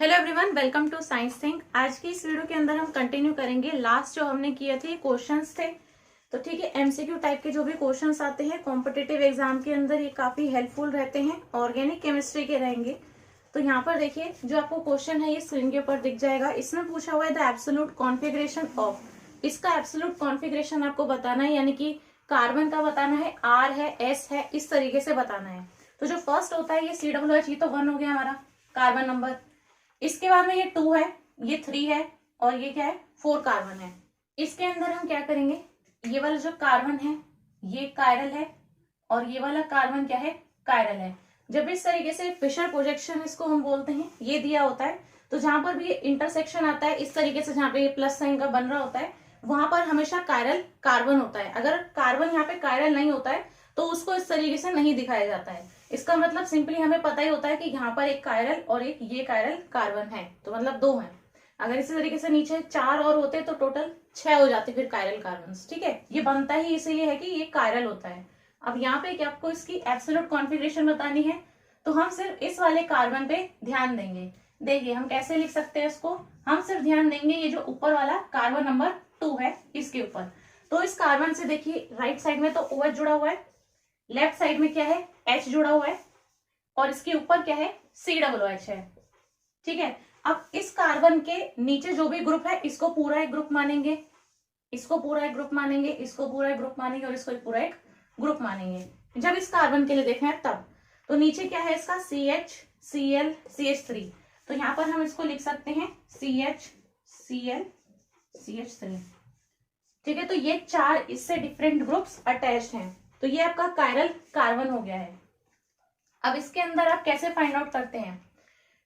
Hello everyone, welcome to science think. आज की इस वीडियो के अंदर हम कंटिन्यू करेंगे लास्ट जो हमने किए थे क्वेश्चंस थे। तो ठीक है, एमसीक्यू टाइप के जो भी क्वेश्चंस आते हैं कॉम्पिटिटिव एग्जाम के अंदर ये काफी हेल्पफुल रहते हैं। ऑर्गेनिक केमिस्ट्री के रहेंगे। तो यहाँ पर देखिए, जो आपको क्वेश्चन है ये स्क्रीन के ऊपर दिख जाएगा। इसमें पूछा हुआ है द एब्सोल्यूट कॉन्फिगरेशन ऑफ। इसका एब्सोल्यूट कॉन्फिगरेशन आपको बताना है, यानी कि कार्बन का बताना है, आर है, एस है, इस तरीके से बताना है। तो जो फर्स्ट होता है ये COOH, ये तो 1 हो गया हमारा कार्बन नंबर। इसके बाद में ये 2 है, ये 3 है और ये क्या है 4 कार्बन है। इसके अंदर हम क्या करेंगे, ये वाला जो कार्बन है ये कायरल है और ये वाला कार्बन क्या है, कायरल है। जब इस तरीके से फिशर प्रोजेक्शन इसको हम बोलते हैं, ये दिया होता है तो जहां पर भी ये इंटरसेक्शन आता है इस तरीके से, जहां पे ये प्लस साइन का बन रहा होता है वहां पर हमेशा कायरल कार्बन होता है। अगर कार्बन यहाँ पे कायरल नहीं होता है तो उसको इस तरीके से नहीं दिखाया जाता है। इसका मतलब सिंपली हमें पता ही होता है कि यहाँ पर एक कायरल और एक ये कायरल कार्बन है, तो मतलब 2 है। अगर इसी तरीके से नीचे 4 और होते तो टोटल 6 हो जाते फिर कायरल कार्बन। ठीक है, ये बनता ही इसलिए है कि ये कायरल होता है। अब यहाँ पे क्या आपको इसकी एब्सोल्यूट कॉन्फिगरेशन बतानी है तो हम सिर्फ इस वाले कार्बन पे ध्यान देंगे। देखिए हम कैसे लिख सकते हैं इसको, हम सिर्फ ध्यान देंगे ये जो ऊपर वाला कार्बन नंबर 2 है इसके ऊपर। तो इस कार्बन से देखिए राइट साइड में तो OH जुड़ा हुआ है, लेफ्ट साइड में क्या है H जुड़ा हुआ है और इसके ऊपर क्या है COOH है। ठीक है, अब इस कार्बन के नीचे जो भी ग्रुप है इसको पूरा एक ग्रुप मानेंगे, इसको पूरा एक ग्रुप मानेंगे, इसको पूरा एक ग्रुप मानेंगे और इसको एक पूरा एक ग्रुप मानेंगे। जब इस कार्बन के लिए देखें तब तो नीचे क्या है इसका CH Cl CH3। तो यहां पर हम इसको लिख सकते हैं CH Cl CH3। ठीक है, तो ये 4 इससे डिफरेंट ग्रुप्स अटैच्ड हैं। तो ये आपका कायरल कार्बन हो गया है। अब इसके अंदर आप कैसे फाइंड आउट करते हैं,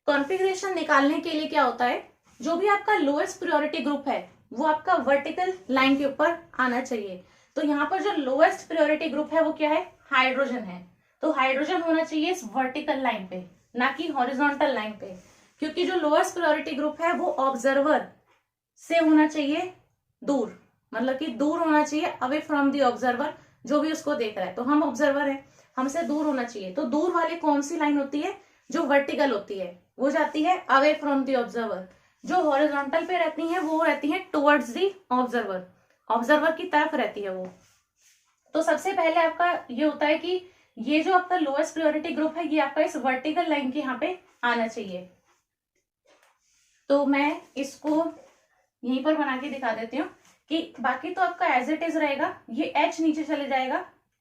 कॉन्फ़िगरेशन निकालने के लिए क्या होता है, जो भी आपका लोएस्ट प्रायोरिटी ग्रुप है वो आपका वर्टिकल लाइन के ऊपर आना चाहिए। तो यहाँ पर जो लोएस्ट प्रायोरिटी ग्रुप है वो क्या है, हाइड्रोजन है। तो हाइड्रोजन होना चाहिए इस वर्टिकल लाइन पे, ना कि हॉरिजॉन्टल लाइन पे, क्योंकि जो लोएस्ट प्रायोरिटी ग्रुप है वो ऑब्जर्वर से होना चाहिए दूर, मतलब कि दूर होना चाहिए, अवे फ्रॉम द ऑब्जर्वर, जो भी उसको देख रहा है। तो हम ऑब्जर्वर है, हमसे दूर होना चाहिए। तो दूर वाली कौन सी लाइन होती है, जो वर्टिकल होती है वो जाती है अवे फ्रॉम द ऑब्जर्वर। जो हॉरिजॉन्टल पे रहती है वो रहती है टुवर्ड्स द ऑब्जर्वर, ऑब्जर्वर की तरफ रहती है वो। तो सबसे पहले आपका ये होता है कि ये जो आपका लोएस्ट प्रायोरिटी ग्रुप है ये आपका इस वर्टिकल लाइन के यहाँ पे आना चाहिए। तो मैं इसको यहीं पर बना के दिखा देती हूँ कि बाकी तो आपका एज इट इज रहेगा। ये H नीचे चले जाएगा,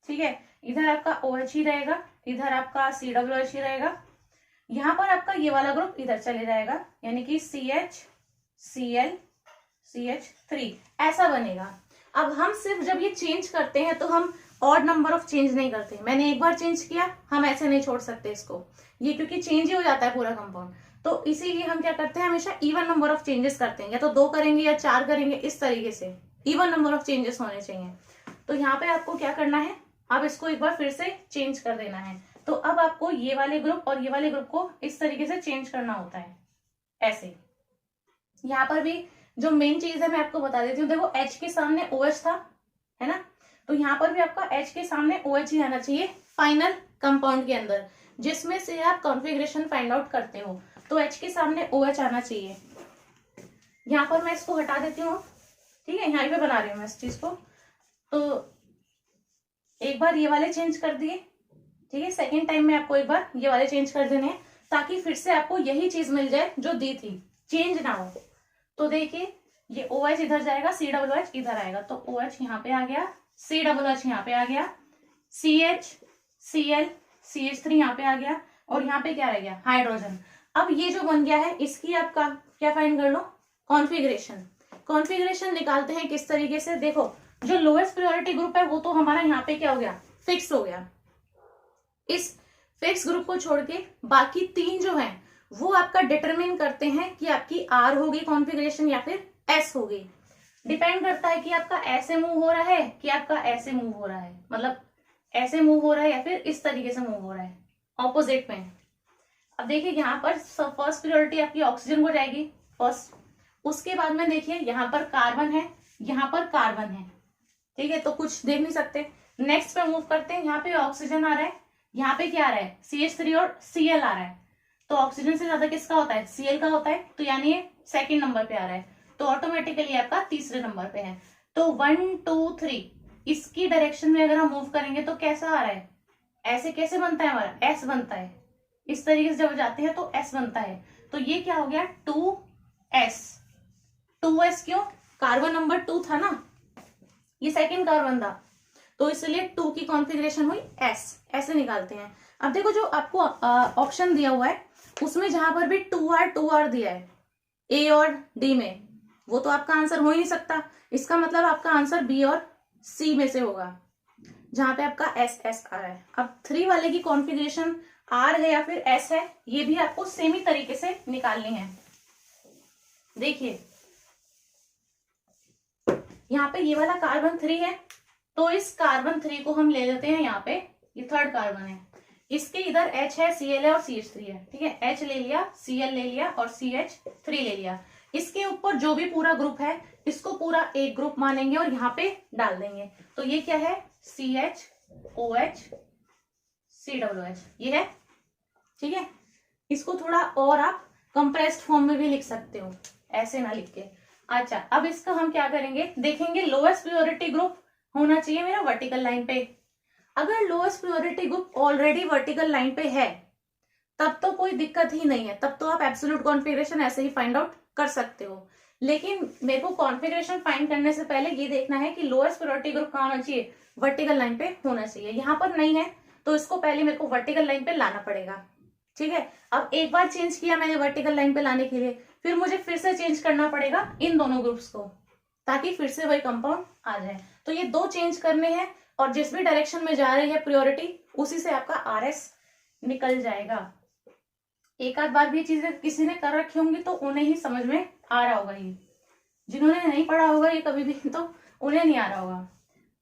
ठीक है, इधर आपका OH ही रहेगा, इधर आपका COOH ही रहेगा, यहाँ पर आपका ये वाला ग्रुप इधर चले जाएगा, यानी कि CH Cl CH3 ऐसा बनेगा। अब हम सिर्फ जब ये चेंज करते हैं तो हम ऑड नंबर ऑफ चेंज नहीं करते। मैंने एक बार चेंज किया, हम ऐसे नहीं छोड़ सकते इसको, ये क्योंकि चेंज ही हो जाता है पूरा कंपाउंड। तो इसीलिए हम क्या करते हैं, हमेशा इवन नंबर ऑफ चेंजेस करते हैं, या तो 2 करेंगे या 4 करेंगे, इस तरीके से इवन नंबर ऑफ चेंजेस होने चाहिए। तो यहाँ पे आपको क्या करना है, अब इसको एक बार फिर से चेंज कर देना है। तो अब आपको ये वाले ग्रुप और ये वाले ग्रुप को इस तरीके से चेंज करना होता है ऐसे। यहाँ पर भी जो मेन चीज है मैं आपको बता देती हूँ। देखो H के सामने OH था, है ना, तो यहाँ पर भी आपका H के सामने OH ही आना चाहिए फाइनल कंपाउंड के अंदर, जिसमें से आप कॉन्फ़िगरेशन फाइंड आउट करते हो। तो H के सामने OH आना चाहिए। यहाँ पर मैं इसको हटा देती हूँ, ठीक है, यहाँ पे बना रही हूँ मैं इस चीज को। तो एक बार ये वाले चेंज कर दिए, ठीक है, सेकेंड टाइम में आपको एक बार ये वाले चेंज कर देने हैं ताकि फिर से आपको यही चीज मिल जाए जो दी थी, चेंज ना हो। तो देखिए ये OH इधर जाएगा, COOH इधर आएगा, तो OH यहाँ पे आ गया, COOH यहाँ पे आ गया, CH Cl CH3 यहाँ पे आ गया और यहाँ पे क्या रह गया, हाइड्रोजन। अब ये जो बन गया है इसकी आपका क्या फाइंड कर लो, कॉन्फ़िगरेशन। कॉन्फ़िगरेशन निकालते हैं किस तरीके से, देखो जो लोएस्ट प्रायोरिटी ग्रुप है वो तो हमारा यहाँ पे क्या हो गया, फिक्स हो गया। इस फिक्स ग्रुप को छोड़ के बाकी 3 जो हैं वो आपका डिटरमिन करते हैं कि आपकी R होगी कॉन्फ़िगरेशन या फिर S होगी। डिपेंड करता है कि आपका ऐसे मूव हो रहा है कि आपका ऐसे मूव हो रहा है, मतलब ऐसे मूव हो रहा है या फिर इस तरीके से मूव हो रहा है, ऑपोजिट में। अब देखिए यहाँ पर फर्स्ट प्रायोरिटी आपकी ऑक्सीजन को जाएगी फर्स्ट, उसके बाद में देखिए यहाँ पर कार्बन है, यहाँ पर कार्बन है, ठीक है, तो कुछ देख नहीं सकते। नेक्स्ट पे मूव करते हैं, यहाँ पे ऑक्सीजन आ रहा है, यहाँ पे क्या आ रहा है CH3 और Cl आ रहा है। तो ऑक्सीजन से ज्यादा किसका होता है, Cl का होता है, तो यानी ये सेकंड नंबर पे आ रहा है, तो ऑटोमेटिकली आपका तीसरे नंबर पे है। तो 1 2 3 इसकी डायरेक्शन में अगर हम मूव करेंगे तो कैसा आ रहा है, ऐसे कैसे बनता है हमारा, एस बनता है। इस तरीके से जब जाते हैं तो एस बनता है। तो ये क्या हो गया, 2s। 2s क्यों, कार्बन नंबर 2 था ना, ये सेकंड कार्बन था, तो इसलिए 2 की कॉन्फ़िगरेशन हुई s। ऐसे निकालते हैं। अब देखो जो आपको ऑप्शन दिया हुआ है उसमें जहां पर भी 2r दिया है ए और डी में, वो तो आपका आंसर हो ही नहीं सकता। इसका मतलब आपका आंसर बी और सी में से होगा, जहां पे आपका एस एस आ रहा है। अब 3 वाले की कॉन्फ़िगरेशन आर है या फिर एस है, ये भी आपको सेम ही तरीके से निकालनी है। देखिए यहाँ पे ये वाला कार्बन 3 है, तो इस कार्बन 3 को हम ले लेते हैं यहाँ पे, ये थर्ड कार्बन है, इसके इधर H है, Cl है और CH3 है, ठीक है। H ले लिया, Cl ले लिया और CH3 ले लिया। इसके ऊपर जो भी पूरा ग्रुप है इसको पूरा एक ग्रुप मानेंगे और यहाँ पे डाल देंगे। तो ये क्या है, CHOH COOH, ये है, ठीक है। इसको थोड़ा और आप कंप्रेस्ड फॉर्म में भी लिख सकते हो, ऐसे ना लिख के। अच्छा, अब इसका हम क्या करेंगे, देखेंगे लोएस्ट प्रियोरिटी ग्रुप होना चाहिए मेरा वर्टिकल लाइन पे। अगर lowest priority group already vertical line पे है तब तो कोई दिक्कत ही नहीं है, तब तो आप एब्सोल्यूट कॉन्फ़िगरेशन ऐसे ही फाइंड आउट कर सकते हो। लेकिन मेरे को कॉन्फ़िगरेशन फाइंड करने से पहले ये देखना है कि लोएस्ट प्रियोरिटी ग्रुप कहाँ होना चाहिए, वर्टिकल लाइन पे होना चाहिए। यहाँ पर नहीं है तो इसको पहले मेरे को वर्टिकल लाइन पे लाना पड़ेगा, ठीक है। अब एक बार चेंज किया मैंने वर्टिकल लाइन पे लाने के लिए, फिर मुझे फिर से चेंज करना पड़ेगा इन दोनों ग्रुप्स को, ताकि फिर से वही कंपाउंड आ जाए। तो ये 2 चेंज करने हैं और जिस भी डायरेक्शन में जा रही है प्रियोरिटी उसी से आपका RS निकल जाएगा। एक आध बार भी चीजें किसी ने कर रखी होंगी तो उन्हें ही समझ में आ रहा होगा, ये जिन्होंने नहीं पढ़ा होगा ये कभी भी तो उन्हें नहीं आ रहा होगा।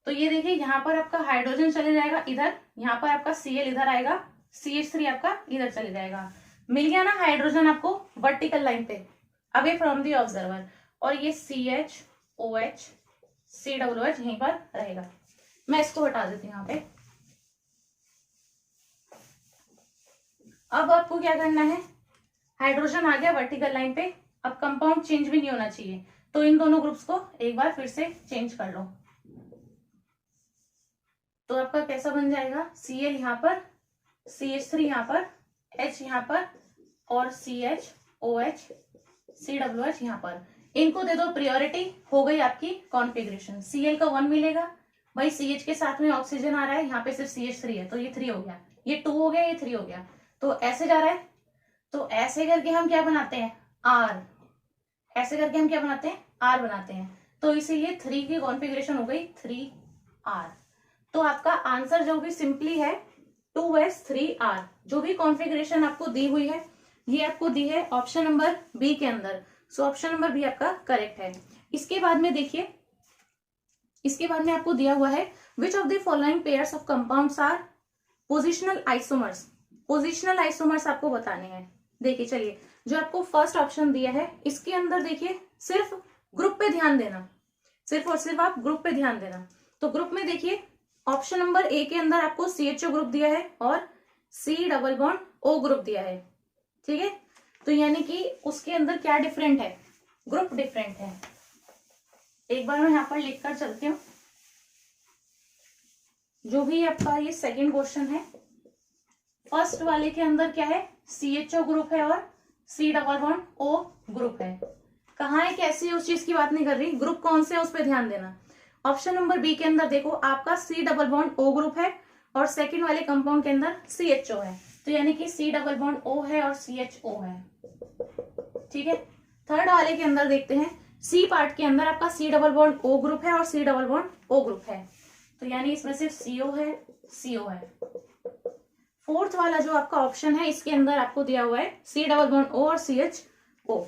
तो ये देखिए यहाँ पर आपका हाइड्रोजन चले जाएगा इधर, यहाँ पर आपका Cl इधर आएगा, CH3 आपका इधर चले जाएगा। मिल गया ना हाइड्रोजन आपको वर्टिकल लाइन पे अवे फ्रॉम दी ऑब्जर्वर, और ये CHOH COOH यहीं पर रहेगा। मैं इसको हटा देती हूँ यहाँ पे। अब आपको क्या करना है, हाइड्रोजन आ गया वर्टिकल लाइन पे, अब कंपाउंड चेंज भी नहीं होना चाहिए, तो इन दोनों ग्रुप्स को एक बार फिर से चेंज कर लो। तो आपका कैसा बन जाएगा, Cl यहाँ पर, CH3 यहाँ पर, H यहाँ पर और CHOH COOH यहाँ पर। इनको दे दो प्रायोरिटी, हो गई आपकी कॉन्फ़िगरेशन। Cl का 1 मिलेगा, भाई CH के साथ में ऑक्सीजन आ रहा है, यहाँ पे सिर्फ CH3 है तो ये 3 हो गया, ये 2 हो गया, ये 3 हो गया, तो ऐसे जा रहा है। तो ऐसे करके हम क्या बनाते हैं, R, ऐसे करके हम क्या बनाते हैं, R बनाते हैं। तो इसीलिए 3 की कॉन्फ़िगरेशन हो गई 3R। तो आपका आंसर जो भी सिंपली है 2s3R। जो भी कॉन्फ़िगरेशन आपको दी हुई है ये आपको दी है ऑप्शन नंबर बी के अंदर, सो ऑप्शन नंबर बी आपका करेक्ट है। इसके बाद में देखिए, इसके बाद में आपको दिया हुआ है which of the following pairs of compounds are positional isomers. Positional isomers आपको बताने हैं। देखिए चलिए, जो आपको फर्स्ट ऑप्शन दिया है इसके अंदर देखिए सिर्फ ग्रुप पे ध्यान देना, सिर्फ और सिर्फ आप ग्रुप पे ध्यान देना। तो ग्रुप में देखिए ऑप्शन नंबर ए के अंदर आपको CHO ग्रुप दिया है और C double bond O group दिया है, ठीक है। तो यानी कि उसके अंदर क्या डिफरेंट है, ग्रुप डिफरेंट है। एक बार मैं यहाँ पर लिखकर चलती हूँ। जो भी आपका ये सेकंड क्वेश्चन है, फर्स्ट वाले के अंदर क्या है, CHO ग्रुप है और C double bond O group है। कहाँ है, कैसी है, उस चीज की बात नहीं कर रही, ग्रुप कौन से है उस पर ध्यान देना। ऑप्शन नंबर बी के अंदर देखो आपका C double bond O group है और सेकंड वाले कंपाउंड के अंदर CHO है, तो यानी कि C डबल बॉन्ड O है और CHO है, ठीक है। थर्ड वाले के अंदर देखते हैं, C पार्ट के अंदर आपका C double bond O group है और C double bond O group है, तो यानी इसमें सिर्फ CO है, CO है। फोर्थ वाला जो आपका ऑप्शन है इसके अंदर आपको दिया हुआ है C डबल बॉन्ड O और CHO,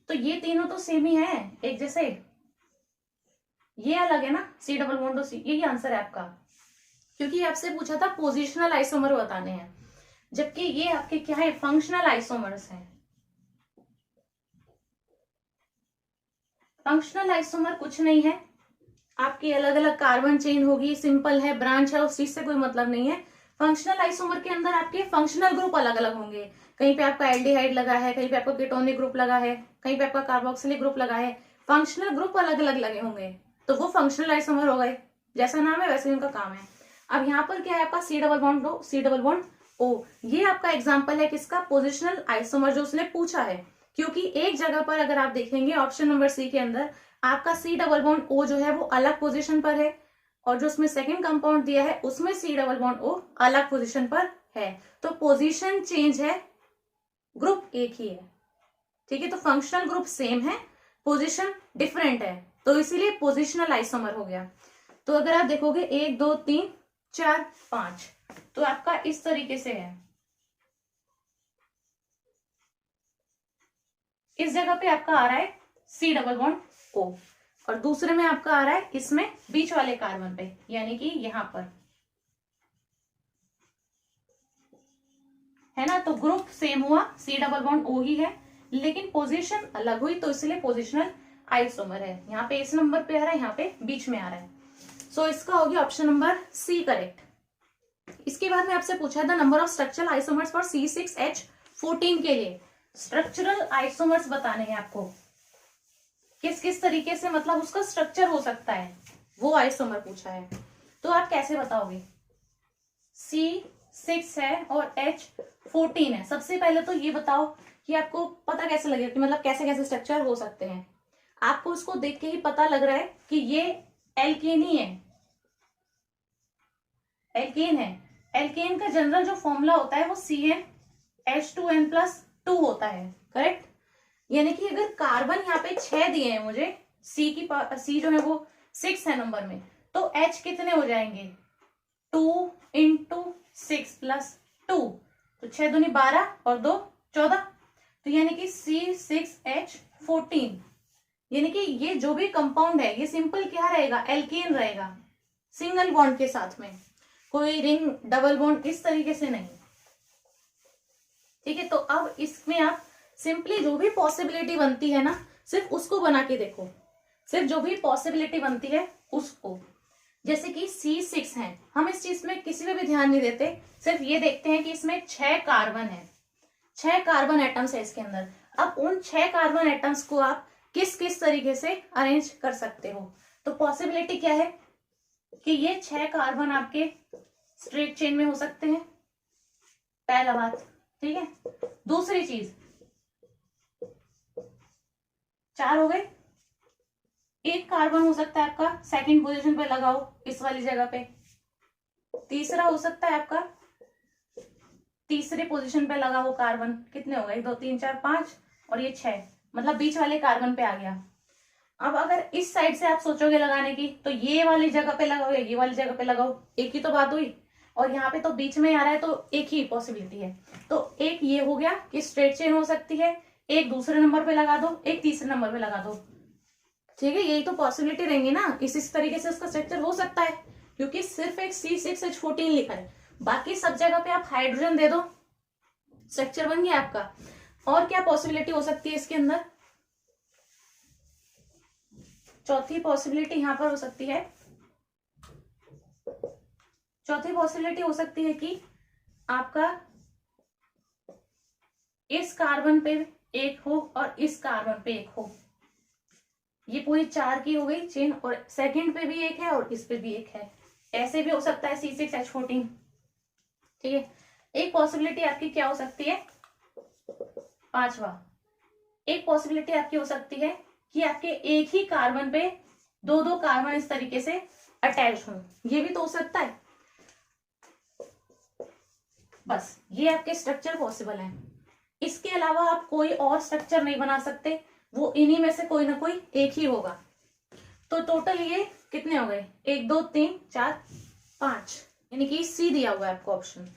तो ये तीनों तो सेम ही है, एक जैसे। ये अलग है ना, C डबल बॉन्ड C, यही आंसर है आपका, क्योंकि आपसे पूछा था पोजिशनल आइसोमर बताने हैं, जबकि ये आपके क्या है, फंक्शनल आइसोमर्स हैं। फंक्शनल आइसोमर कुछ नहीं है, आपकी अलग अलग कार्बन चेन होगी, सिंपल है, ब्रांच है, उस चीज से कोई मतलब नहीं है। फंक्शनल आइसोमर के अंदर आपके फंक्शनल ग्रुप अलग अलग होंगे, कहीं पे आपका एल्डिहाइड लगा है, कहीं पे आपका कीटोनिक ग्रुप लगा है, कहीं पे आपका कार्बोक्सिलिक ग्रुप लगा है, फंक्शनल ग्रुप अलग अलग लगे होंगे, तो वो फंक्शनल आइसोमर हो गए, जैसा नाम है वैसे उनका काम है। अब यहाँ पर क्या है आपका C double bond O, C double bond O, ये आपका एग्जाम्पल है किसका, पोजिशनल आइसोमर जो उसने पूछा है, क्योंकि एक जगह पर अगर आप देखेंगे ऑप्शन नंबर C के अंदर आपका C डबल बॉन्ड O जो है वो अलग पोजीशन पर है, और जो उसमें सेकंड कंपाउंड दिया है उसमें C डबल बॉन्ड O अलग पोजीशन पर है, तो पोजीशन चेंज है, ग्रुप एक ही है, ठीक है। तो फंक्शनल ग्रुप सेम है, पोजीशन डिफरेंट है, तो इसीलिए पोजिशनल आइसोमर हो गया। तो अगर आप देखोगे 1 2 3 4 5, तो आपका इस तरीके से है, इस जगह पे आपका आ रहा है C डबल बॉन्ड O, और दूसरे में आपका आ रहा है इसमें बीच वाले कार्बन पे, यानी कि यहां पर है ना। तो ग्रुप सेम हुआ, C डबल बॉन्ड O ही है, लेकिन पोजीशन अलग हुई, तो इसलिए पोजिशनल आइसोमर है। यहाँ पे इस नंबर पे आ रहा है, यहाँ पे बीच में आ रहा है, सो इसका हो गया ऑप्शन नंबर C करेक्ट। इसके बाद में आपसे पूछा है the number of structural isomers for C6H14 के लिए स्ट्रक्चरल आइसोमर्स बताने हैं आपको, किस किस तरीके से मतलब उसका स्ट्रक्चर हो सकता है, वो आइसोमर पूछा है। तो आप कैसे बताओगे, C6 है और H14 है, सबसे पहले तो ये बताओ कि आपको पता कैसे लगेगा कि मतलब कैसे कैसे स्ट्रक्चर हो सकते हैं। आपको उसको देख के ही पता लग रहा है कि ये एल्केन ही है, एल्केन है। एल्केन का जनरल जो फॉर्मूला होता है वो CnH2n+2 होता है, करेक्ट। यानी कि अगर कार्बन यहाँ पे 6 दिए हैं मुझे, C जो है वो 6 है नंबर में, तो H कितने हो जाएंगे, 2 × 6 + 2, तो 6 दूनी 12 और 2 14, तो यानी कि C6H14, यानी कि ये जो भी कंपाउंड है ये सिंपल क्या रहेगा, एल्केन रहेगा, सिंगल बॉन्ड के साथ में, कोई रिंग डबल बॉन्ड इस तरीके से नहीं, ठीक है। तो अब इसमें आप सिंपली जो भी पॉसिबिलिटी बनती है ना, सिर्फ उसको बना के देखो, सिर्फ जो भी पॉसिबिलिटी बनती है उसको, जैसे कि C6 है, हम इस चीज में किसी में भी ध्यान नहीं देते, सिर्फ ये देखते हैं कि इसमें 6 कार्बन है, 6 कार्बन एटम्स है इसके अंदर। अब उन 6 कार्बन एटम्स को आप किस किस तरीके से अरेंज कर सकते हो, तो पॉसिबिलिटी क्या है कि ये 6 कार्बन आपके स्ट्रेट चेन में हो सकते हैं, पहला बात, ठीक है। दूसरी चीज, 4 हो गए, एक कार्बन हो सकता है आपका सेकंड पोजीशन पे लगाओ इस वाली जगह पे, तीसरा हो सकता है आपका तीसरे पोजीशन पे लगा हो कार्बन, कितने हो गए, 2 3 4 5 और ये 6, मतलब बीच वाले कार्बन पे आ गया। अब अगर इस साइड से आप सोचोगे लगाने की, तो ये वाली जगह पे लगाओ या ये वाली जगह पे लगाओ, एक ही तो बात हुई, और यहाँ पे तो बीच में आ रहा है, तो एक ही पॉसिबिलिटी है। तो एक ये हो गया कि स्ट्रेट चेन हो सकती है, एक दूसरे नंबर पे लगा दो, एक तीसरे नंबर पे लगा दो, ठीक है, यही तो पॉसिबिलिटी रहेंगी ना, इस तरीके से उसका स्ट्रक्चर हो सकता है, क्योंकि सिर्फ एक C6H14 लिखा है, बाकी सब जगह पे आप हाइड्रोजन दे दो, स्ट्रक्चर बन गया आपका। और क्या पॉसिबिलिटी हो सकती है इसके अंदर, चौथी पॉसिबिलिटी यहां पर हो सकती है, चौथी पॉसिबिलिटी हो सकती है कि आपका इस कार्बन पे एक हो और इस कार्बन पे एक हो, ये पूरी 4 की हो गई चेन, और सेकंड पे भी एक है और इस पे भी एक है, ऐसे भी हो सकता है C6H14, ठीक है। एक पॉसिबिलिटी आपकी क्या हो सकती है, पांचवा, एक पॉसिबिलिटी आपकी हो सकती है कि आपके एक ही कार्बन पे 2 कार्बन इस तरीके से अटैच हों, ये भी तो हो सकता है। बस ये आपके स्ट्रक्चर पॉसिबल हैं, इसके अलावा आप कोई और स्ट्रक्चर नहीं बना सकते, वो इन्हीं में से कोई ना कोई एक ही होगा। तो टोटल ये कितने हो गए, 1 2 3 4 5, यानी कि C दिया हुआ है आपको ऑप्शन,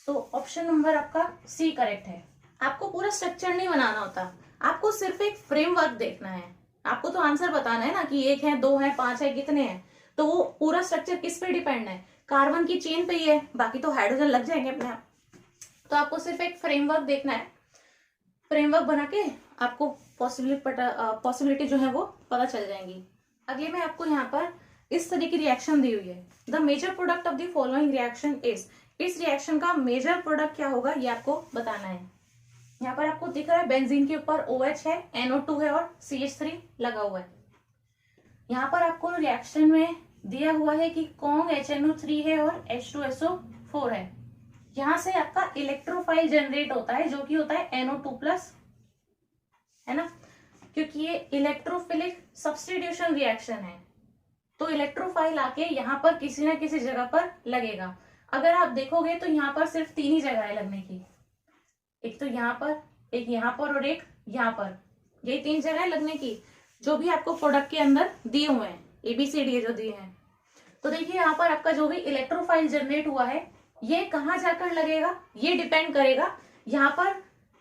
तो ऑप्शन नंबर आपका C करेक्ट है। आपको पूरा स्ट्रक्चर नहीं बनाना होता, आपको सिर्फ एक फ्रेमवर्क देखना है, आपको तो आंसर बताना है ना कि 1 है 2 है 5 है कितने हैं, तो वो पूरा स्ट्रक्चर किस पे डिपेंड है, कार्बन की चेन पे ही है, बाकी तो हाइड्रोजन लग जाएंगे अपने आप। तो आपको सिर्फ एक फ्रेमवर्क देखना है, फ्रेमवर्क बना के आपको पॉसिबिलिटी जो है वो पता चल जाएंगी। अगले में आपको यहाँ पर इस तरह की रिएक्शन दी हुई है, the major product of the following reaction is, इस रिएक्शन का मेजर प्रोडक्ट क्या होगा ये आपको बताना है। यहाँ पर आपको दिख रहा है बेंजीन के ऊपर OH है, NO2 है और CH3 लगा हुआ है। यहाँ पर आपको रिएक्शन में दिया हुआ है कि कॉन्ग HNO3 है और H2SO4 है। यहाँ से आपका इलेक्ट्रोफाइल जनरेट होता है जो कि होता है NO2+, है ना, क्योंकि ये इलेक्ट्रोफिलिक सब्स्टिट्यूशन रिएक्शन है। तो इलेक्ट्रोफाइल आके यहाँ पर किसी ना किसी जगह पर लगेगा। अगर आप देखोगे तो यहाँ पर सिर्फ 3 ही जगह है लगने की, एक तो यहाँ पर, एक यहाँ पर और एक यहाँ पर। ये 3 जगह है लगने की जो भी आपको प्रोडक्ट के अंदर दिए हुए हैं, ABCD जो दिए हैं। तो देखिए यहाँ पर आपका जो भी इलेक्ट्रोफाइल जनरेट हुआ है ये कहाँ जाकर लगेगा, ये डिपेंड करेगा यहाँ पर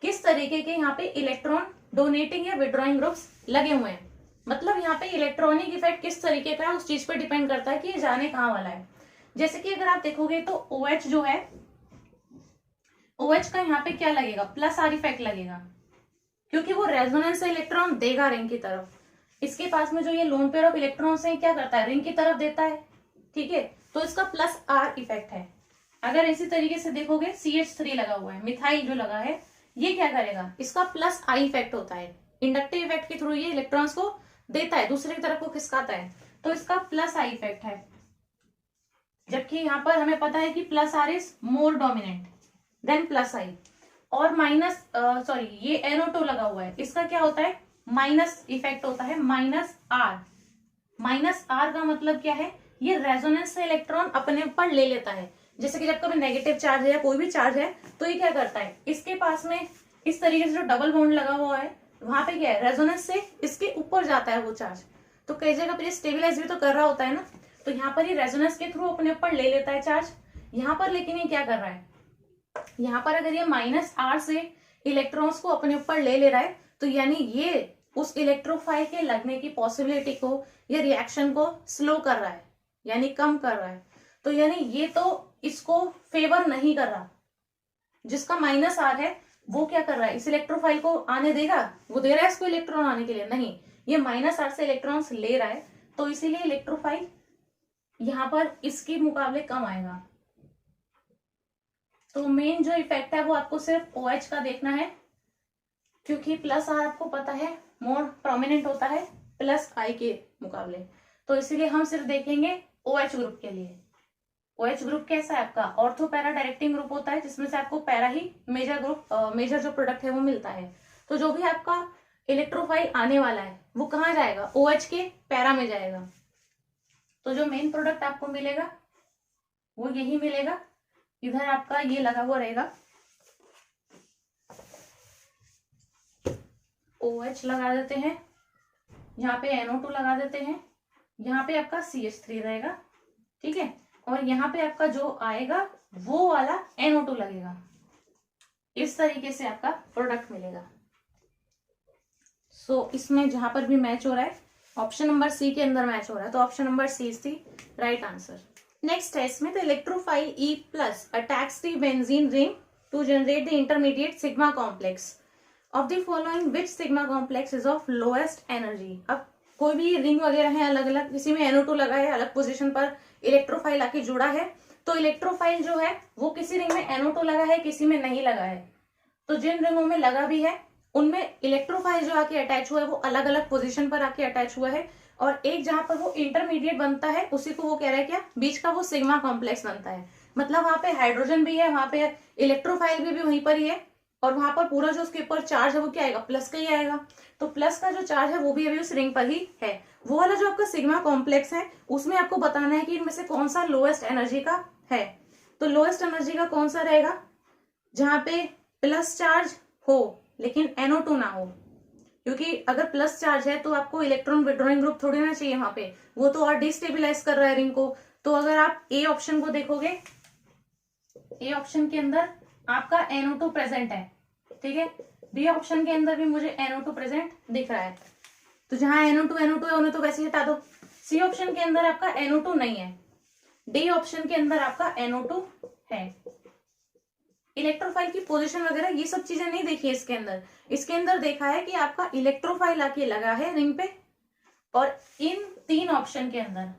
किस तरीके के यहाँ पे इलेक्ट्रॉन डोनेटिंग या विड्रॉइंग ग्रुप्स लगे हुए हैं। मतलब यहाँ पे इलेक्ट्रॉनिक इफेक्ट किस तरीके का है उस चीज पर डिपेंड करता है कि ये जाने कहाँ वाला है। जैसे कि अगर आप देखोगे तो OH जो है, OH का यहाँ पे क्या लगेगा, +R इफेक्ट लगेगा, क्योंकि वो रेजोनेंस से इलेक्ट्रॉन देगा रिंग की तरफ। इसके पास में जो ये लोन पेयर ऑफ इलेक्ट्रॉन्स है क्या करता है, रिंग की तरफ देता है, ठीक है, तो इसका +R इफेक्ट है। अगर इसी तरीके से देखोगे CH3 लगा हुआ है, मिथाइल जो लगा है, ये क्या करेगा, इसका +I इफेक्ट होता है। इंडक्टिव इफेक्ट के थ्रू ये इलेक्ट्रॉन्स को देता है, दूसरे की तरफ को खिसकाता है, तो इसका +I इफेक्ट है। जबकि यहाँ पर हमें पता है कि +R is more dominant than +I। और ये NO2 लगा हुआ है, इसका क्या होता है, माइनस इफेक्ट होता है, -R। -R का मतलब क्या है, ये रेजोनेंस से इलेक्ट्रॉन अपने ऊपर ले लेता है। जैसे कि जब कभी नेगेटिव चार्ज है या कोई भी चार्ज है तो ये क्या करता है, इसके पास में इस तरीके से जो डबल बॉन्ड लगा हुआ है वहां पे क्या है, रेजोनेंस से इसके ऊपर जाता है वो चार्ज। तो कई जगह पर स्टेबिलाईज भी तो कर रहा होता है ना, तो यहाँ पर ये रेजोनेंस के थ्रू अपने ऊपर ले लेता है चार्ज। यहाँ पर लेकिन ये क्या कर रहा है, यहाँ पर अगर ये -R से इलेक्ट्रॉन्स को अपने ऊपर ले रहा है तो यानी ये उस इलेक्ट्रोफाइल के लगने की पॉसिबिलिटी को या रिएक्शन को स्लो कर रहा है, यानी कम कर रहा है। तो यानी ये तो इसको फेवर नहीं कर रहा, जिसका -R है वो क्या कर रहा है, इस इलेक्ट्रोफाइल को आने देगा, वो दे रहा है इसको इलेक्ट्रॉन आने के लिए, नहीं, ये -R से इलेक्ट्रॉन्स ले रहा है, तो इसीलिए इलेक्ट्रोफाइल यहाँ पर इसके मुकाबले कम आएगा। तो मेन जो इफेक्ट है वो आपको सिर्फ OH का देखना है, क्योंकि +R आपको पता है मोर प्रोमिनेंट होता है +I के मुकाबले, तो इसीलिए हम सिर्फ देखेंगे OH ग्रुप के लिए। OH ग्रुप कैसा है आपका, ऑर्थो पैरा डायरेक्टिंग ग्रुप होता है, जिसमें से आपको पैरा ही मेजर जो प्रोडक्ट है वो मिलता है। तो जो भी आपका इलेक्ट्रोफाइल आने वाला है वो कहाँ जाएगा, OH के पैरा में जाएगा। तो जो मेन प्रोडक्ट आपको मिलेगा वो यही मिलेगा। इधर आपका ये लगा हुआ रहेगा, OH लगा देते हैं, यहाँ पे NO2 लगा देते हैं, यहाँ पे आपका CH3 रहेगा, ठीक है, और यहाँ पे आपका जो आएगा वो वाला NO2 लगेगा। इस तरीके से आपका प्रोडक्ट मिलेगा। सो इसमें जहां पर भी मैच हो रहा है, ऑप्शन नंबर सी के अंदर मैच हो रहा है, तो option number C is the right answer. Next है इसमें, the electrophile E+ attacks the benzene ring to generate the intermediate sigma complex of the following which sigma complex is of lowest energy. अब कोई भी ring वगैरह है अलग अलग, किसी में NO2 लगा है, अलग पोजीशन पर इलेक्ट्रोफाइल आके जुड़ा है, तो इलेक्ट्रोफाइल जो है वो किसी रिंग में NO2 लगा है, किसी में नहीं लगा है। तो जिन रिंगों में लगा भी है उनमें इलेक्ट्रोफाइल जो आके अटैच हुआ है वो अलग अलग पोजीशन पर आके अटैच हुआ है, और एक जहां पर वो इंटरमीडिएट बनता है उसी को वो कह रहा है क्या, बीच का वो सिग्मा कॉम्प्लेक्स बनता है। मतलब वहां पे हाइड्रोजन भी है, वहां पे इलेक्ट्रोफाइल भी वहीं पर ही है, और वहां पर पूरा जो उसके ऊपर चार्ज है वो क्या आएगा, प्लस का ही आएगा। तो प्लस का जो चार्ज है वो भी अभी उस रिंग पर ही है। वो वाला जो आपका सिग्मा कॉम्प्लेक्स है उसमें आपको बताना है कि इनमें से कौन सा लोएस्ट एनर्जी का है। तो लोएस्ट एनर्जी का कौन सा रहेगा, जहां पे प्लस चार्ज हो लेकिन NO2 ना हो, क्योंकि अगर प्लस चार्ज है तो आपको इलेक्ट्रॉन विड्रॉइंग ग्रुप थोड़ी ना चाहिए वहां पे, वो तो और डिस्टेबिलाईज कर रहा है रिंग को। तो अगर आप ए ऑप्शन को देखोगे, ए ऑप्शन के अंदर आपका NO2 प्रेजेंट है, ठीक है, बी ऑप्शन के अंदर भी मुझे NO2 प्रेजेंट दिख रहा है, तो जहां NO2 है उन्हें तो वैसे हटा दो। सी ऑप्शन के अंदर आपका NO2 नहीं है, डी ऑप्शन के अंदर आपका NO2 है। इलेक्ट्रोफाइल की पोजीशन वगैरह ये सब चीजें नहीं देखी है इसके अंदर। इसके अंदर देखा है कि आपका इलेक्ट्रोफाइल आके लगा है रिंग पे, और इन 3 ऑप्शन के अंदर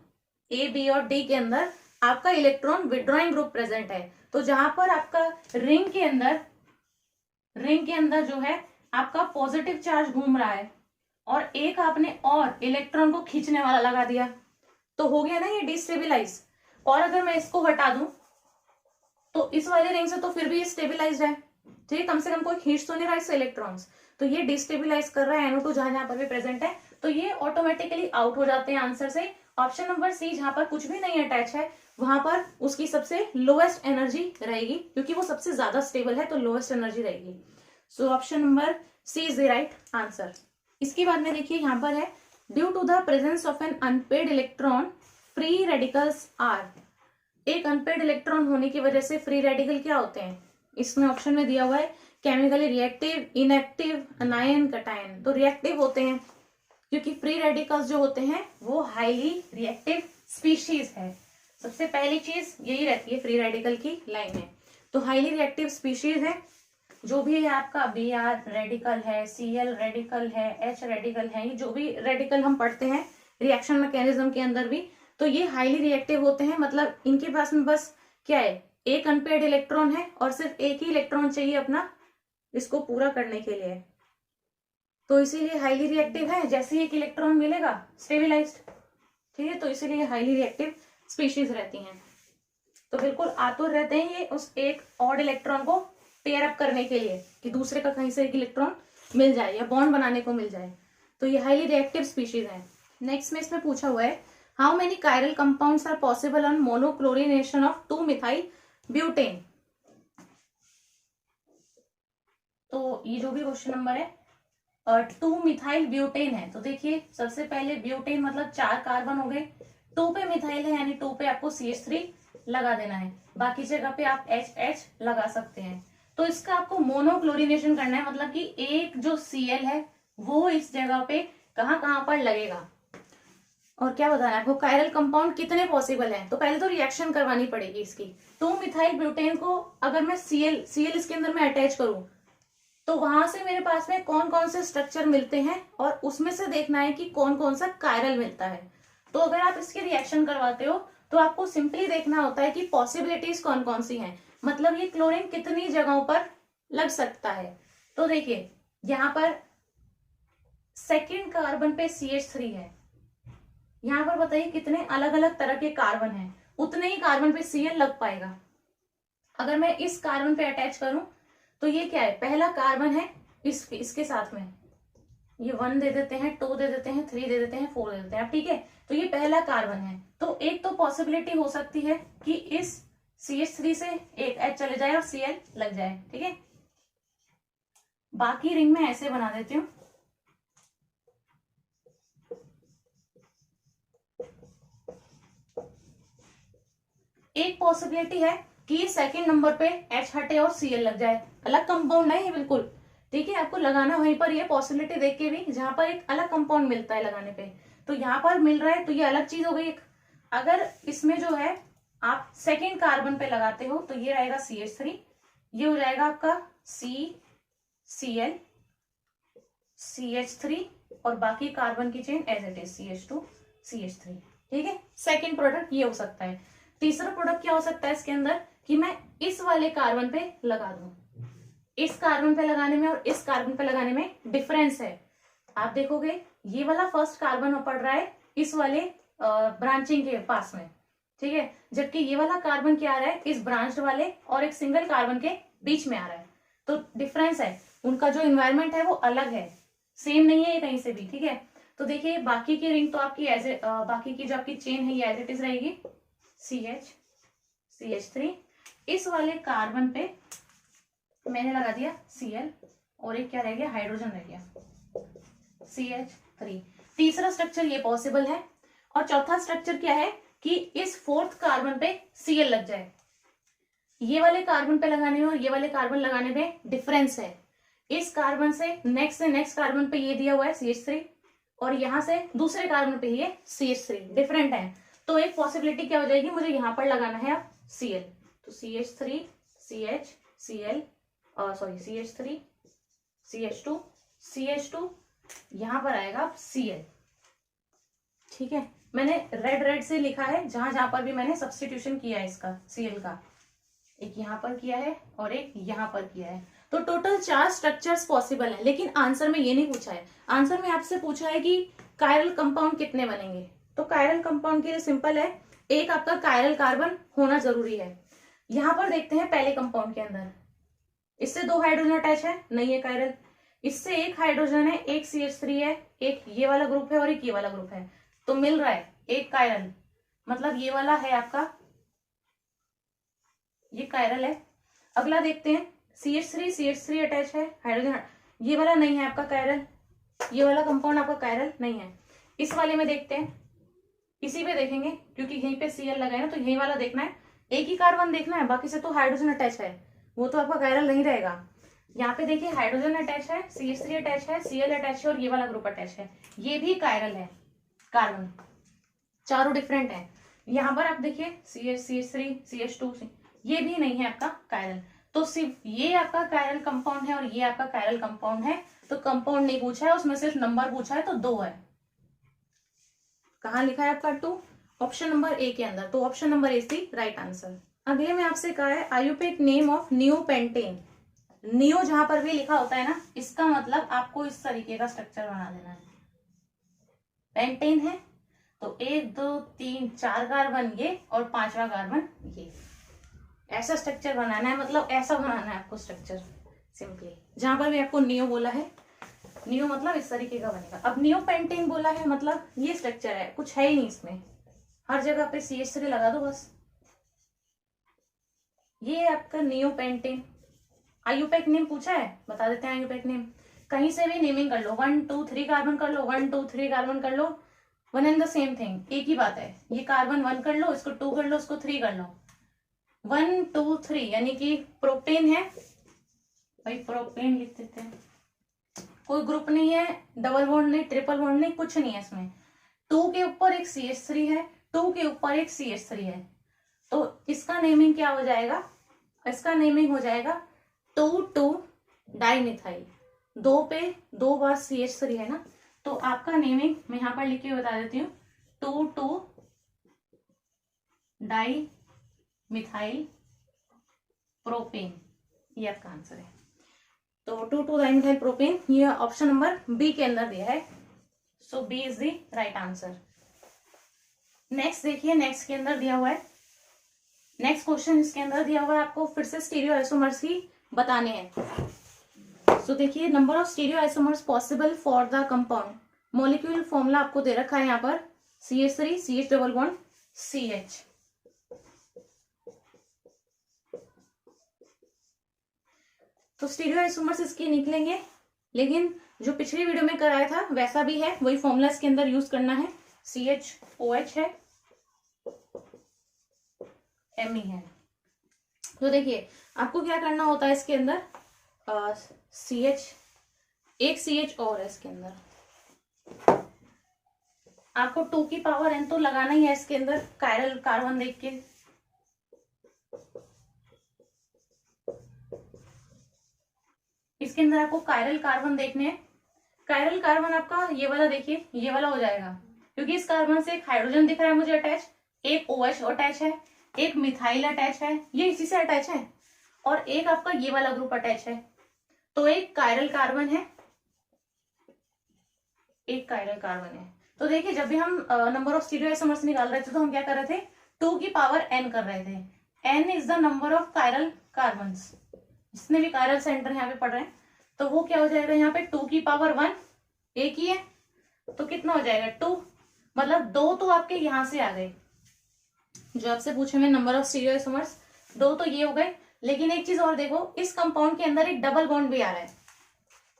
A, B और D के अंदर आपका इलेक्ट्रॉन विड्रॉइंग ग्रुप प्रेजेंट है। तो जहां पर आपका रिंग के अंदर जो है आपका पॉजिटिव चार्ज घूम रहा है और एक आपने और इलेक्ट्रॉन को खींचने वाला लगा दिया, तो हो गया ना ये डिस्टेबिलाइज। और अगर मैं इसको हटा दूं तो इस वाले रिंग से तो फिर भी ये स्टेबिलाइज है, ठीक है, कम से कम कोई खींच तो नहीं रहा इससे इलेक्ट्रॉन्स, तो ये डिस्टेबिलाइज कर रहा है NO2 जहां पर भी प्रेजेंट है, तो ये ऑटोमेटिकली आउट हो जाते हैं आंसर से। ऑप्शन नंबर सी, जहां पर कुछ भी नहीं अटैच है वहां पर उसकी सबसे लोएस्ट एनर्जी रहेगी, क्योंकि वो सबसे ज्यादा स्टेबल है तो लोएस्ट एनर्जी रहेगी। So option number C is the right answer. इसके बाद में देखिए यहाँ पर है, due to the presence of an unpaired electron free radicals are. एक अनपेड इलेक्ट्रॉन होने की वजह से फ्री रेडिकल क्या होते हैं, इसमें ऑप्शन में दिया हुआ है केमिकली रिएक्टिव, इनएक्टिव, अनायन, कटायन। तो रिएक्टिव होते हैं क्योंकि फ्री रेडिकल्स जो होते हैं वो हाईली रिएक्टिव स्पीशीज है। सबसे पहली चीज यही रहती है फ्री रेडिकल की लाइन में, तो हाईली रिएक्टिव स्पीशीज है। जो भी है आपका Br रेडिकल है, Cl रेडिकल है, H रेडिकल है, ये जो भी रेडिकल हम पढ़ते हैं रिएक्शन मैकेनिज्म के अंदर भी, तो ये हाईली रिएक्टिव होते हैं। मतलब इनके पास में बस क्या है, एक अनपेड इलेक्ट्रॉन है और सिर्फ एक ही इलेक्ट्रॉन चाहिए अपना इसको पूरा करने के लिए, तो इसीलिए हाईली रिएक्टिव है। जैसे ही एक इलेक्ट्रॉन मिलेगा स्टेबिलाइज्ड, ठीक है, तो इसीलिए हाईली रिएक्टिव स्पीशीज रहती हैं। तो बिल्कुल आतुर रहते हैं ये उस एक ऑड इलेक्ट्रॉन को पेयर अप करने के लिए कि दूसरे का कहीं से एक इलेक्ट्रॉन मिल जाए या बॉन्ड बनाने को मिल जाए, तो ये हाईली रिएक्टिव स्पीशीज है। नेक्स्ट में इसमें पूछा हुआ है, how many chiral compounds are possible on monochlorination of two methyl butane. तो ये जो भी क्वेश्चन नंबर है 2-मिथाइल ब्यूटेन है, तो देखिए सबसे पहले ब्यूटेन मतलब 4 कार्बन हो गए, 2 पे मिथाइल है यानी 2 पे आपको CH3 लगा देना है, बाकी जगह पे आप HH लगा सकते हैं। तो इसका आपको मोनोक्लोरिनेशन करना है, मतलब कि एक जो Cl है वो इस जगह पे कहां कहां पर लगेगा। और क्या बताना है आपको, कायरल कंपाउंड कितने पॉसिबल हैं, तो पहले तो रिएक्शन करवानी पड़ेगी इसकी। 2-मिथाइल ब्यूटेन को अगर मैं Cl इसके अंदर में अटैच करूं तो वहां से मेरे पास में कौन कौन से स्ट्रक्चर मिलते हैं और उसमें से देखना है कि कौन कौन सा कायरल मिलता है। तो अगर आप इसके रिएक्शन करवाते हो तो आपको सिंपली देखना होता है कि पॉसिबिलिटीज कौन कौन सी हैं, मतलब ये क्लोरीन कितनी जगहों पर लग सकता है। तो देखिए यहाँ पर सेकेंड कार्बन पे CH3 है, यहाँ पर बताइए कितने अलग अलग तरह के कार्बन हैं, उतने ही कार्बन पे Cl लग पाएगा। अगर मैं इस कार्बन पे अटैच करूं तो ये क्या है, पहला कार्बन है इसके साथ में ये 1 दे देते हैं, 2 दे देते हैं, 3 दे देते हैं, 4 दे देते हैं, ठीक है, तो ये पहला कार्बन है। तो एक तो पॉसिबिलिटी हो सकती है कि इस CH3 से एक H चले जाए और Cl लग जाए, ठीक है। बाकी रिंग में ऐसे बना देती हूं, एक पॉसिबिलिटी है कि सेकंड नंबर पे H हटे और Cl लग जाए, अलग कंपाउंड है ये बिल्कुल, ठीक है, आपको लगाना वहीं पर ये पॉसिबिलिटी देख के भी जहां पर एक अलग कंपाउंड मिलता है लगाने पे, तो यहाँ पर मिल रहा है तो ये अलग चीज हो गई एक। अगर इसमें जो है आप सेकेंड कार्बन पे लगाते हो तो ये रहेगा CH3, ये हो जाएगा आपका Cl CH3 और बाकी कार्बन की chain as it is CH2 CH3, ठीक है, सेकेंड प्रोडक्ट ये हो सकता है। तीसरा प्रोडक्ट क्या हो सकता है इसके अंदर कि मैं इस वाले कार्बन पे लगा दूं, इस कार्बन पे लगाने में और इस कार्बन पे लगाने में डिफरेंस है। आप देखोगे ये वाला फर्स्ट कार्बन पड़ रहा है इस वाले ब्रांचिंग के पास में, ठीक है, जबकि ये वाला कार्बन क्या आ रहा है इस ब्रांच्ड वाले और एक सिंगल कार्बन के बीच में आ रहा है, तो डिफरेंस है, उनका जो इन्वायरमेंट है वो अलग है, सेम नहीं है कहीं से भी, ठीक है। तो देखिए बाकी की रिंग तो आपकी बाकी की जो आपकी चेन है ये एज इट इज रहेगी CH CH3, इस वाले कार्बन पे मैंने लगा दिया Cl और एक क्या रह गया, हाइड्रोजन रह गया CH3। तीसरा स्ट्रक्चर ये पॉसिबल है और चौथा स्ट्रक्चर क्या है कि इस फोर्थ कार्बन पे Cl लग जाए। ये वाले कार्बन पे लगाने में और ये वाले कार्बन लगाने में डिफरेंस है, इस कार्बन से नेक्स्ट कार्बन पे ये दिया हुआ है CH3 और यहां से दूसरे कार्बन पे ये CH3 डिफरेंट है, तो एक पॉसिबिलिटी क्या हो जाएगी, मुझे यहां पर लगाना है अब Cl, तो CH3 CH Cl CH3 CH2 यहां पर आएगा Cl, ठीक है, मैंने रेड रेड से लिखा है जहां जहां पर भी मैंने सब्स्टिट्यूशन किया है इसका Cl का, एक यहाँ पर किया है और एक यहाँ पर किया है। तो टोटल 4 स्ट्रक्चर्स पॉसिबल है, लेकिन आंसर में ये नहीं पूछा है। आंसर में आपसे पूछा है कि कायरल कंपाउंड कितने बनेंगे। तो कायरल कंपाउंड के लिए सिंपल है, एक आपका कायरल कार्बन होना जरूरी है। यहां पर देखते हैं पहले कंपाउंड के अंदर, इससे 2 हाइड्रोजन अटैच है, नहीं है कायरल। इससे एक हाइड्रोजन है, एक CH3 है, एक ये वाला ग्रुप है और एक ये वाला ग्रुप है, तो मिल रहा है एक कायरल, मतलब ये वाला है आपका, ये कायरल है। अगला देखते हैं CH3 अटैच है, हाइड्रोजन, ये वाला नहीं है आपका कायरल, ये वाला कंपाउंड आपका कायरल नहीं है। इस वाले में देखते हैं, इसी पे देखेंगे क्योंकि यहीं पे Cl लगा है ना, तो यही वाला देखना है, एक ही कार्बन देखना है, बाकी से तो हाइड्रोजन अटैच है, वो तो आपका कायरल नहीं रहेगा। यहाँ पे देखिए हाइड्रोजन अटैच है, CH3 अटैच है, Cl अटैच है और ये वाला ग्रुप अटैच है, ये भी कायरल है कार्बन, चारों डिफरेंट है। यहाँ पर आप देखिए CH3 CH2, ये भी नहीं है आपका कायरल, तो सिर्फ ये आपका कायरल कंपाउंड है और ये आपका कायरल कंपाउंड है। तो कंपाउंड नहीं पूछा है, उसमें सिर्फ नंबर पूछा है, तो 2 है। कहाँ लिखा है आपका 2? ऑप्शन नंबर ए के अंदर, तो option number A is the right answer. अगले में आपसे कहा है IUPAC name of neopentane. Neo जहां पर भी लिखा होता है ना, इसका मतलब आपको इस तरीके का स्ट्रक्चर बना देना है। पेंटेन है तो 1 2 3 4 कार्बन ये और 5वां कार्बन ये, ऐसा स्ट्रक्चर बनाना है, मतलब ऐसा बनाना है आपको स्ट्रक्चर सिंपली। जहां पर भी आपको नियो बोला है, नियो मतलब इस तरीके का बनेगा। अब नियो पेंटेन बोला है मतलब ये स्ट्रक्चर है, कुछ है ही नहीं इसमें, हर जगह पे CH3 लगा दो बस। ये आपका नियो पेंटेन। आयुपेक नेम पूछा है, बता देते हैं आयुपेक नेम, कहीं से भी नेमिंग कर लो, 1 2 3 कार्बन कर लो, 1 2 3 कार्बन कर लो, one and the same thing, एक ही बात है। ये कार्बन 1 कर लो, इसको 2 कर लो, इसको 3 कर लो, 1 2 3 यानी कि प्रोपेन है भाई, प्रोपेन लिख देते हैं, कोई ग्रुप नहीं है, डबल बॉन्ड नहीं, ट्रिपल बॉन्ड नहीं, कुछ नहीं है इसमें। 2 के ऊपर एक CH3 है, 2 के ऊपर एक CH3 है, तो इसका नेमिंग क्या हो जाएगा, इसका नेमिंग हो जाएगा 2 डाइमिथाइल। 2 पे 2 बार CH3 है ना, तो आपका नेमिंग मैं यहां पर लिख के बता देती हूँ, 2 डाइमिथाइल प्रोपेन, ये आपका आंसर है। तो 2 डाइमिथाइल प्रोपेन, ये ऑप्शन नंबर बी के अंदर दिया है, so B is the right answer. Next देखिए, नेक्स्ट के अंदर दिया हुआ है, नेक्स्ट क्वेश्चन इसके अंदर दिया हुआ है, आपको फिर से स्टीरियो आइसोमर्स ही बताने हैं। सो देखिए, number of stereo isomers possible for the compound, molecule formula आपको दे रखा है यहाँ पर, CH3 CH double bond CH। तो स्टीरियो आइसोमर्स इसके निकलेंगे, लेकिन जो पिछली वीडियो में कराया था वैसा भी है, वही फॉर्मूला इसके अंदर यूज करना है, CHOH है, Me है। तो देखिए आपको क्या करना होता है इसके अंदर, CH, एक CH और है इसके अंदर, आपको 2 की पावर n तो लगाना ही है इसके अंदर, कायरल कार्बन देख के। इसके अंदर आपको कायरल कार्बन देखने हैं, कायरल कार्बन आपका ये वाला देखिए, ये वाला हो जाएगा, क्योंकि इस कार्बन से एक हाइड्रोजन दिख रहा है मुझे अटैच, एक OH अटैच है, एक मिथाइल अटैच है, ये इसी से अटैच है, और एक आपका ये वाला ग्रुप अटैच है, तो एक कायरल कार्बन है, एक कायरल कार्बन है। तो देखिए जब भी हम नंबर ऑफ स्टीरियो आइसोमर्स निकाल रहे थे तो हम क्या कर रहे थे, 2 की पावर n कर रहे थे, n is the number of chiral carbons, जितने भी कायरल सेंटर यहाँ पे पढ़ रहे हैं, तो वो क्या हो जाएगा, यहाँ पे 2 की पावर 1, एक ही है, तो कितना हो जाएगा 2, मतलब 2 तो आपके यहाँ से आ गए, जो आपसे पूछे मैं नंबर ऑफ स्टीरियो आइसोमर्स, 2 तो ये हो गए। लेकिन एक चीज और देखो, इस कंपाउंड के अंदर एक डबल बॉन्ड भी आ रहा है,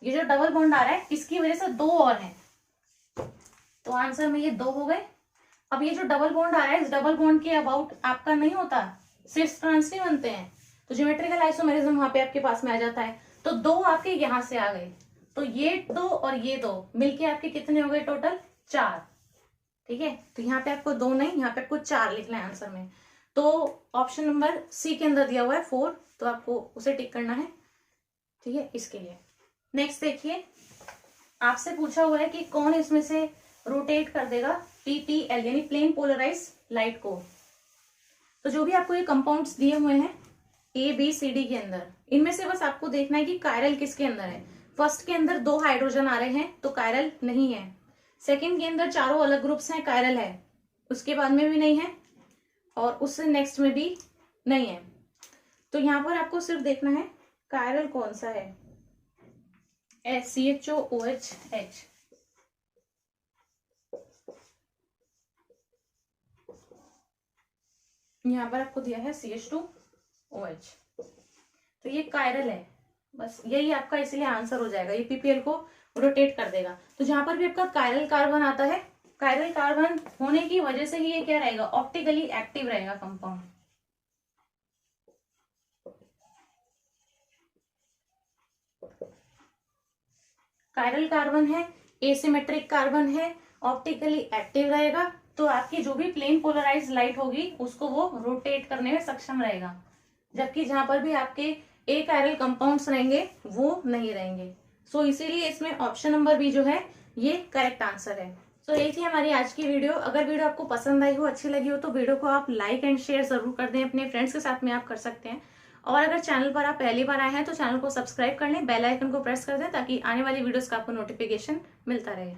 ये जो डबल बॉन्ड आ रहा है इसकी वजह से 2 और हैं, तो आंसर में ये 2 हो गए। अब ये जो डबल बॉन्ड आ रहा है, इस डबल बॉन्ड के अबाउट आपका नहीं होता, सिर्फ ट्रांस नहीं बनते हैं, तो ज्योमेट्रिकल आइसोमेरिज्म वहां पे आपके पास में आ जाता है, तो 2 आपके यहाँ से आ गए, तो ये 2 और ये 2 मिलके आपके कितने हो गए टोटल, 4। ठीक है, तो यहाँ पे आपको 2 नहीं, यहाँ पे आपको 4 लिखना है आंसर में। तो ऑप्शन नंबर सी के अंदर दिया हुआ है 4, तो आपको उसे टिक करना है। ठीक है, इसके लिए नेक्स्ट देखिए, आपसे पूछा हुआ है कि कौन इसमें से रोटेट कर देगा PPL यानी प्लेन पोलराइज लाइट को। तो जो भी आपको ये कंपाउंड्स दिए हुए हैं ABCD के अंदर, इनमें से बस आपको देखना है कि कायरल किसके अंदर है। फर्स्ट के अंदर 2 हाइड्रोजन आ रहे हैं तो कायरल नहीं है। सेकंड के अंदर चारों अलग ग्रुप्स हैं, कायरल है। उसके बाद में भी नहीं है और उससे नेक्स्ट में भी नहीं है। तो यहां पर आपको सिर्फ देखना है कायरल कौन सा है, CHOOH। यहां पर आपको दिया है CH2OH, तो ये कायरल है। बस यही आपका इसलिए आंसर हो जाएगा। ये PPL को रोटेट कर देगा। तो जहां पर भी आपका कायरल कार्बन आता है, कायरल कार्बन होने की वजह से ही ये क्या रहेगा, ऑप्टिकली एक्टिव रहेगा कंपाउंड। कायरल कार्बन है, एसिमेट्रिक कार्बन है, ऑप्टिकली एक्टिव रहेगा, तो आपकी जो भी प्लेन पोलराइज लाइट होगी उसको वो रोटेट करने में सक्षम रहेगा। जबकि जहां पर भी आपके ए कायरल कंपाउंड्स रहेंगे वो नहीं रहेंगे। सो इसीलिए इसमें ऑप्शन नंबर बी जो है ये करेक्ट आंसर है। सो यही थी हमारी आज की वीडियो। अगर वीडियो आपको पसंद आई हो, अच्छी लगी हो, तो वीडियो को आप लाइक एंड शेयर जरूर कर दें। अपने फ्रेंड्स के साथ में आप कर सकते हैं। और अगर चैनल पर आप पहली बार आए हैं तो चैनल को सब्सक्राइब कर लें, बेल आइकन को प्रेस कर दें ताकि आने वाली वीडियोस का आपको नोटिफिकेशन मिलता रहे।